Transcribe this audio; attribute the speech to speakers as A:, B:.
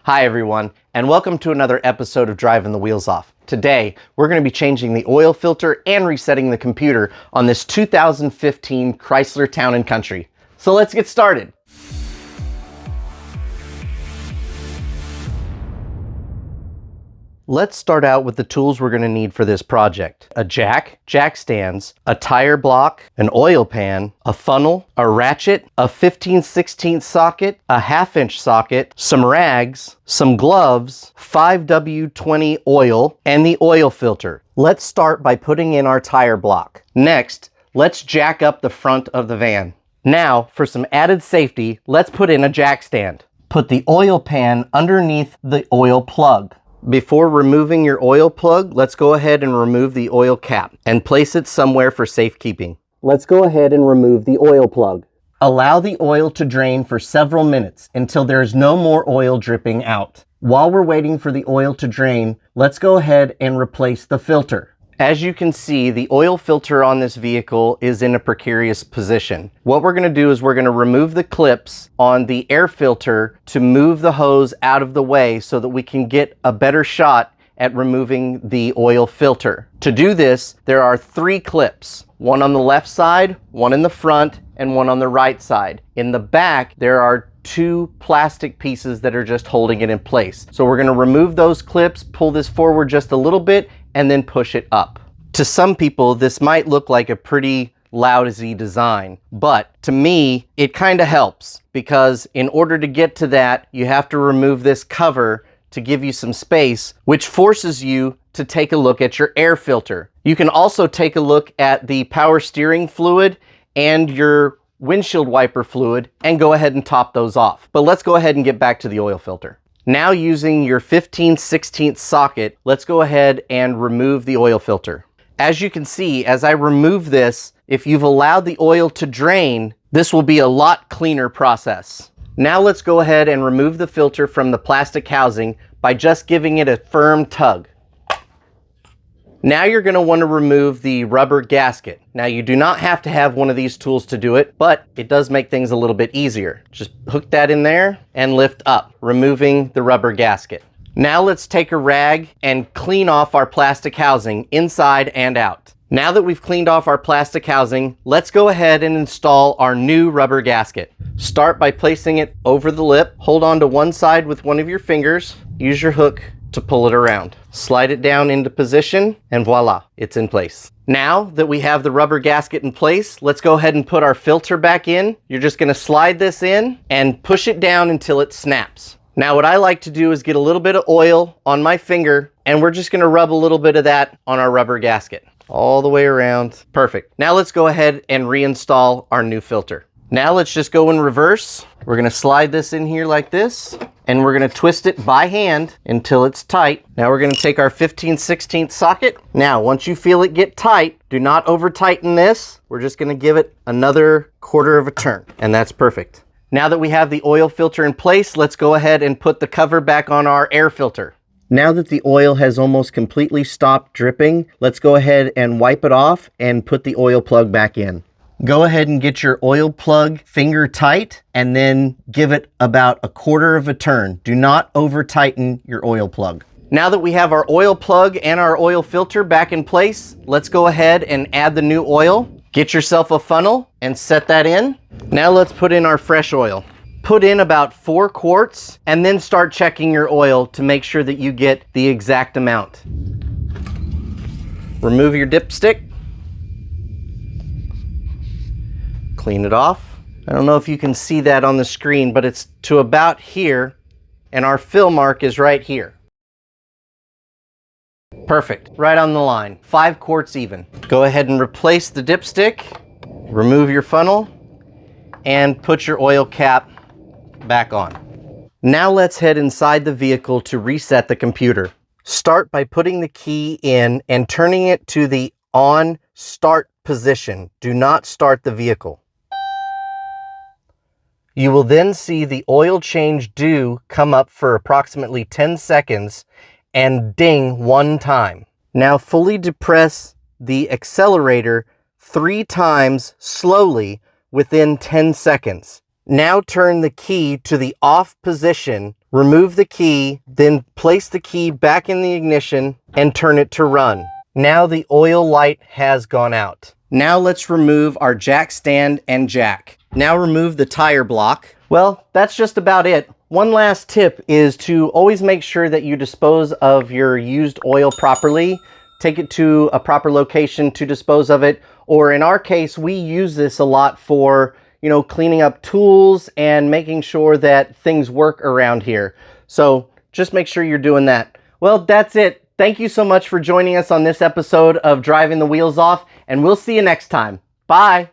A: Hi everyone, and welcome to another episode of Driving the Wheels Off. Today, we're going to be changing the oil filter and resetting the computer on this 2015 Chrysler Town and Country. So let's get started. Let's start out with the tools we're going to need for this project. A jack stands, a tire block, an oil pan, a funnel, a ratchet, a 15/16 socket, a 1/2 inch socket, some rags, some gloves, 5W20 oil, and the oil filter. Let's start by putting in our tire block. Next, let's jack up the front of the van. Now, for some added safety, let's put in a jack stand. Put the oil pan underneath the oil plug. Before removing your oil plug, let's go ahead and remove the oil cap and place it somewhere for safekeeping. Let's go ahead and remove the oil plug. Allow the oil to drain for several minutes until there is no more oil dripping out. While we're waiting for the oil to drain, let's go ahead and replace the filter. As you can see, the oil filter on this vehicle is in a precarious position. What we're going to do is we're going to remove the clips on the air filter to move the hose out of the way so that we can get a better shot at removing the oil filter. To do this, there are 3 clips, one on the left side, one in the front, and one on the right side. In the back, there are 2 plastic pieces that are just holding it in place. So we're going to remove those clips, pull this forward just a little bit, and then push it up. To some people, this might look like a pretty lousy design, but to me, it kind of helps because in order to get to that, you have to remove this cover to give you some space, which forces you to take a look at your air filter. You can also take a look at the power steering fluid and your windshield wiper fluid and go ahead and top those off. But let's go ahead and get back to the oil filter. Now using your 15/16 socket, let's go ahead and remove the oil filter. As you can see, as I remove this, if you've allowed the oil to drain, this will be a lot cleaner process. Now let's go ahead and remove the filter from the plastic housing by just giving it a firm tug. Now you're going to want to remove the rubber gasket. Now you do not have to have one of these tools to do it, but it does make things a little bit easier. Just hook that in there and lift up, removing the rubber gasket. Now let's take a rag and clean off our plastic housing inside and out. Now that we've cleaned off our plastic housing, let's go ahead and install our new rubber gasket. Start by placing it over the lip. Hold on to one side with one of your fingers. Use your hook to pull it around. Slide it down into position and voila, it's in place. Now that we have the rubber gasket in place, let's go ahead and put our filter back in. You're just going to slide this in and push it down until it snaps. Now what I like to do is get a little bit of oil on my finger and we're just going to rub a little bit of that on our rubber gasket all the way around. Perfect. Now let's go ahead and reinstall our new filter. Now let's just go in reverse. We're going to slide this in here like this, and we're going to twist it by hand until it's tight. Now we're going to take our 15/16 socket. Now, once you feel it get tight, do not over tighten this. We're just going to give it another 1/4 of a turn, and that's perfect. Now that we have the oil filter in place, let's go ahead and put the cover back on our air filter. Now that the oil has almost completely stopped dripping, let's go ahead and wipe it off and put the oil plug back in. Go ahead and get your oil plug finger tight and then give it about a 1/4 of a turn. Do not over tighten your oil plug. Now that we have our oil plug and our oil filter back in place, let's go ahead and add the new oil. Get yourself a funnel and set that in. Now let's put in our fresh oil. Put in about 4 quarts and then start checking your oil to make sure that you get the exact amount. Remove your dipstick. Clean it off. I don't know if you can see that on the screen, but it's to about here, and our fill mark is right here. Perfect, right on the line, 5 quarts even. Go ahead and replace the dipstick, remove your funnel, and put your oil cap back on. Now let's head inside the vehicle to reset the computer. Start by putting the key in and turning it to the on start position. Do not start the vehicle. You will then see the oil change due come up for approximately 10 seconds and ding 1 time. Now fully depress the accelerator 3 times slowly within 10 seconds. Now turn the key to the off position remove the key, then place the key back in the ignition and turn it to run. Now the oil light has gone out. Now let's remove our jack stand and jack. Now remove the tire block. Well, that's just about it. One last tip is to always make sure that you dispose of your used oil properly. Take it to a proper location to dispose of it. Or in our case, we use this a lot for, you know, cleaning up tools and making sure that things work around here. So just make sure you're doing that. Well, that's it. Thank you so much for joining us on this episode of Driving the Wheels Off, and we'll see you next time. Bye.